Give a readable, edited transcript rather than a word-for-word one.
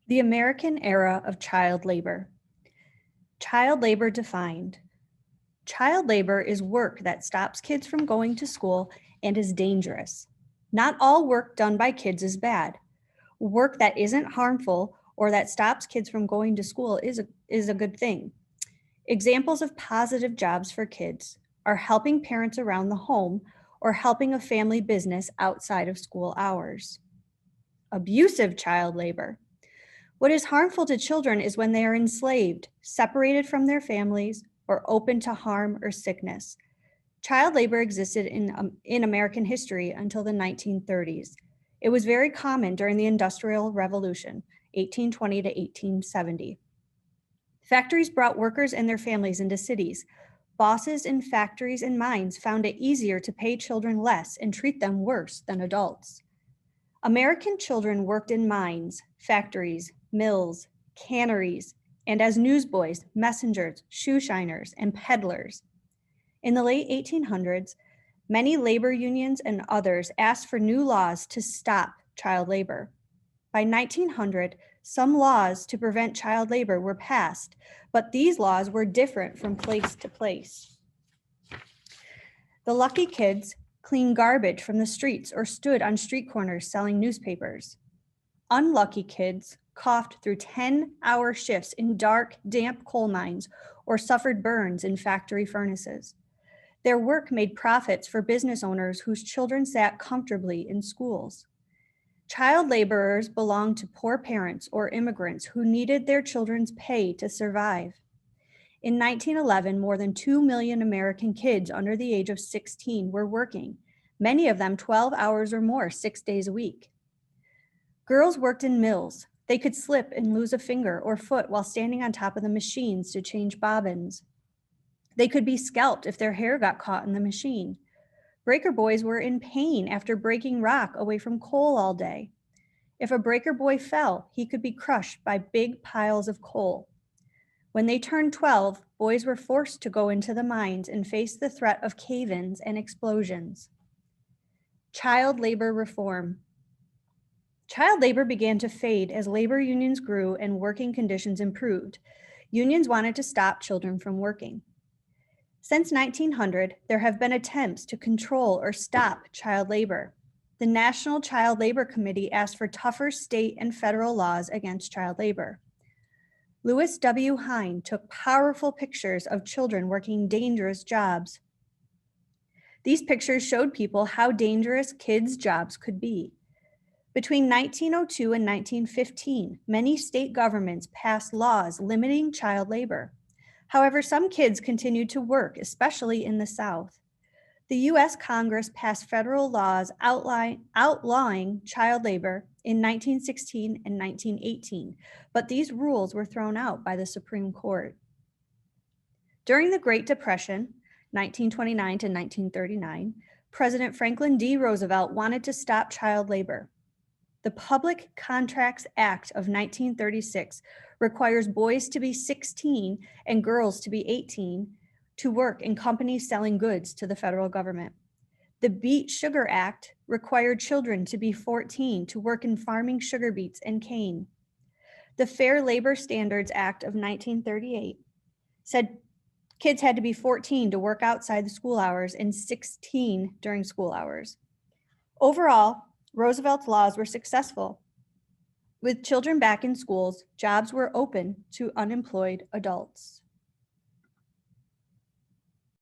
The American Era of Child Labor. Child labor defined. Child labor is work that stops kids from going to school and is dangerous. Not all work done by kids is bad. Work that isn't harmful or that stops kids from going to school is a good thing. Examples of positive jobs for kids are helping parents around the home or helping a family business outside of school hours. Abusive child labor. What is harmful to children is when they are enslaved, separated from their families, or open to harm or sickness. Child labor existed in American history until the 1930s. It was very common during the Industrial Revolution, 1820 to 1870. Factories brought workers and their families into cities. Bosses in factories and mines found it easier to pay children less and treat them worse than adults. American children worked in mines, factories, mills, canneries, and as newsboys, messengers, shoe shiners, and peddlers. In the late 1800s, many labor unions and others asked for new laws to stop child labor. By 1900, some laws to prevent child labor were passed, but these laws were different from place to place. The lucky kids cleaned garbage from the streets or stood on street corners selling newspapers. Unlucky kids coughed through 10-hour shifts in dark, damp coal mines or suffered burns in factory furnaces. Their work made profits for business owners whose children sat comfortably in schools. Child laborers belonged to poor parents or immigrants who needed their children's pay to survive. In 1911, more than 2 million American kids under the age of 16 were working, many of them 12 hours or more, 6 days a week. Girls worked in mills. They could slip and lose a finger or foot while standing on top of the machines to change bobbins. They could be scalped if their hair got caught in the machine. Breaker boys were in pain after breaking rock away from coal all day. If a breaker boy fell, he could be crushed by big piles of coal. When they turned 12, boys were forced to go into the mines and face the threat of cave-ins and explosions. Child labor reform. Child labor began to fade as labor unions grew and working conditions improved. Unions wanted to stop children from working. Since 1900, there have been attempts to control or stop child labor. The National Child Labor Committee asked for tougher state and federal laws against child labor. Louis W. Hine took powerful pictures of children working dangerous jobs. These pictures showed people how dangerous kids' jobs could be. Between 1902 and 1915, many state governments passed laws limiting child labor. However, some kids continued to work, especially in the South. The U.S. Congress passed federal laws outlawing child labor in 1916 and 1918, but these rules were thrown out by the Supreme Court. During the Great Depression, 1929 to 1939, President Franklin D. Roosevelt wanted to stop child labor. The Public Contracts Act of 1936 requires boys to be 16 and girls to be 18 to work in companies selling goods to the federal government. The Beet Sugar Act required children to be 14 to work in farming sugar beets and cane. The Fair Labor Standards Act of 1938 said kids had to be 14 to work outside the school hours and 16 during school hours. Overall, Roosevelt's laws were successful. With children back in schools, jobs were open to unemployed adults.